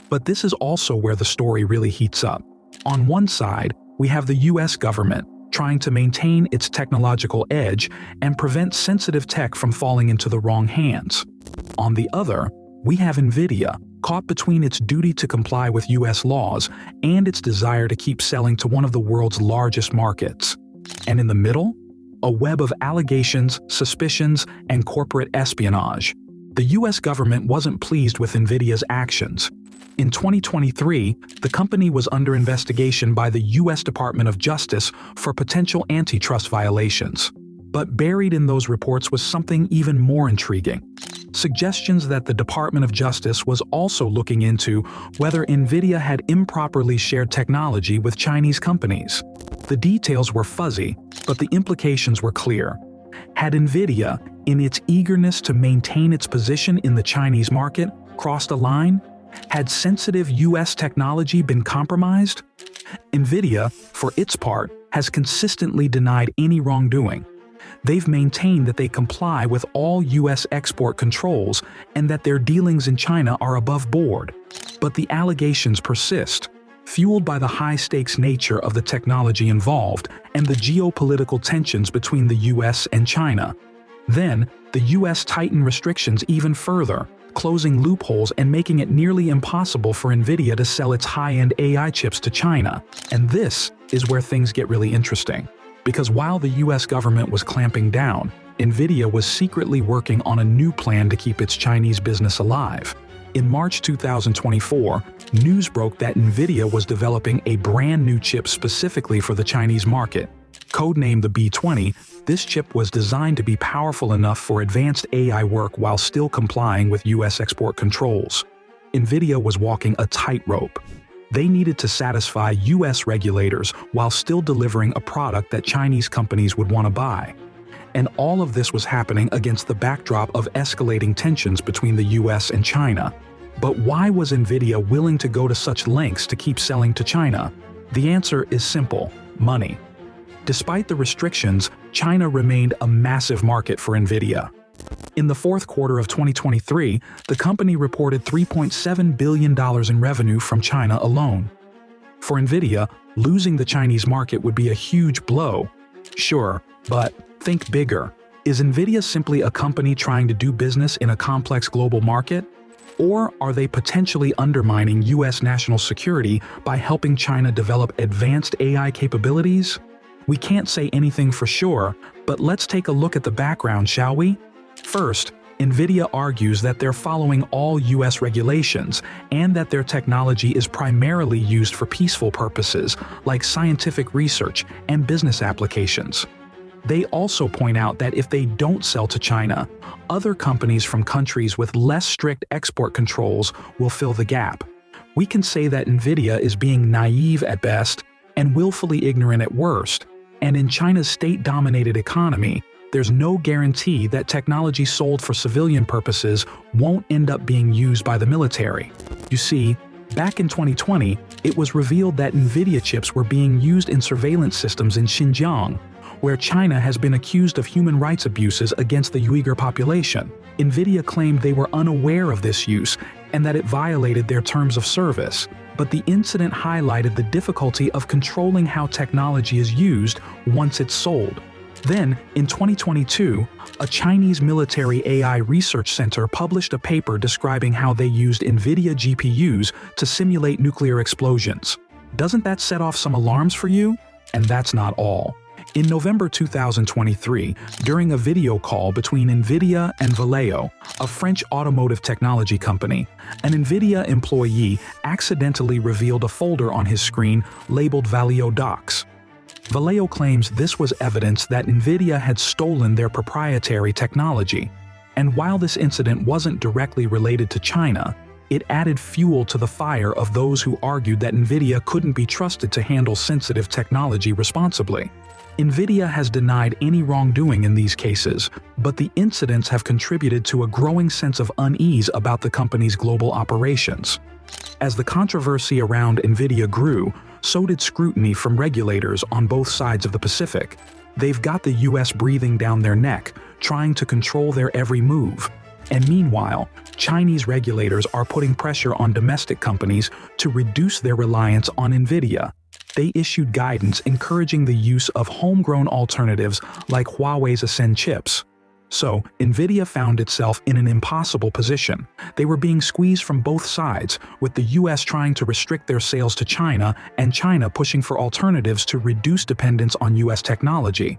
But this is also where the story really heats up. On one side, we have the US government trying to maintain its technological edge and prevent sensitive tech from falling into the wrong hands. On the other, we have NVIDIA caught between its duty to comply with US laws and its desire to keep selling to one of the world's largest markets. And in the middle, a web of allegations, suspicions, and corporate espionage. The US government wasn't pleased with NVIDIA's actions. In 2023, the company was under investigation by the US Department of Justice for potential antitrust violations. But buried in those reports was something even more intriguing. Suggestions that the Department of Justice was also looking into whether NVIDIA had improperly shared technology with Chinese companies. The details were fuzzy, but the implications were clear. Had NVIDIA, in its eagerness to maintain its position in the Chinese market, crossed a line? Had sensitive US technology been compromised? NVIDIA, for its part, has consistently denied any wrongdoing. They've maintained that they comply with all US export controls and that their dealings in China are above board. But the allegations persist, fueled by the high-stakes nature of the technology involved and the geopolitical tensions between the US and China. Then, the US tightened restrictions even further, closing loopholes and making it nearly impossible for NVIDIA to sell its high-end AI chips to China. And this is where things get really interesting. Because while the US government was clamping down, NVIDIA was secretly working on a new plan to keep its Chinese business alive. In March 2024, news broke that NVIDIA was developing a brand new chip specifically for the Chinese market. Codenamed the B20, this chip was designed to be powerful enough for advanced AI work while still complying with US export controls. NVIDIA was walking a tightrope. They needed to satisfy US regulators while still delivering a product that Chinese companies would want to buy. And all of this was happening against the backdrop of escalating tensions between the US and China. But why was NVIDIA willing to go to such lengths to keep selling to China? The answer is simple: money. Despite the restrictions, China remained a massive market for NVIDIA. In the fourth quarter of 2023, the company reported $3.7 billion in revenue from China alone. For NVIDIA, losing the Chinese market would be a huge blow. Sure, but think bigger. Is NVIDIA simply a company trying to do business in a complex global market? Or are they potentially undermining US national security by helping China develop advanced AI capabilities? We can't say anything for sure, but let's take a look at the background, shall we? First, NVIDIA argues that they're following all US regulations and that their technology is primarily used for peaceful purposes like scientific research and business applications. They also point out that if they don't sell to China, other companies from countries with less strict export controls will fill the gap. We can say that NVIDIA is being naive at best and willfully ignorant at worst. And in China's state-dominated economy, there's no guarantee that technology sold for civilian purposes won't end up being used by the military. You see, back in 2020, it was revealed that NVIDIA chips were being used in surveillance systems in Xinjiang, where China has been accused of human rights abuses against the Uyghur population. NVIDIA claimed they were unaware of this use and that it violated their terms of service. But the incident highlighted the difficulty of controlling how technology is used once it's sold. Then, in 2022, a Chinese military AI research center published a paper describing how they used NVIDIA GPUs to simulate nuclear explosions. Doesn't that set off some alarms for you? And that's not all. In November 2023, during a video call between NVIDIA and Valeo, a French automotive technology company, an NVIDIA employee accidentally revealed a folder on his screen labeled Valeo Docs. Valeo claims this was evidence that NVIDIA had stolen their proprietary technology. And while this incident wasn't directly related to China, it added fuel to the fire of those who argued that NVIDIA couldn't be trusted to handle sensitive technology responsibly. NVIDIA has denied any wrongdoing in these cases, but the incidents have contributed to a growing sense of unease about the company's global operations. As the controversy around NVIDIA grew, so did scrutiny from regulators on both sides of the Pacific. They've got the US breathing down their neck, trying to control their every move. And meanwhile, Chinese regulators are putting pressure on domestic companies to reduce their reliance on NVIDIA. They issued guidance encouraging the use of homegrown alternatives like Huawei's Ascend chips. So, NVIDIA found itself in an impossible position. They were being squeezed from both sides, with the US trying to restrict their sales to China and China pushing for alternatives to reduce dependence on US technology.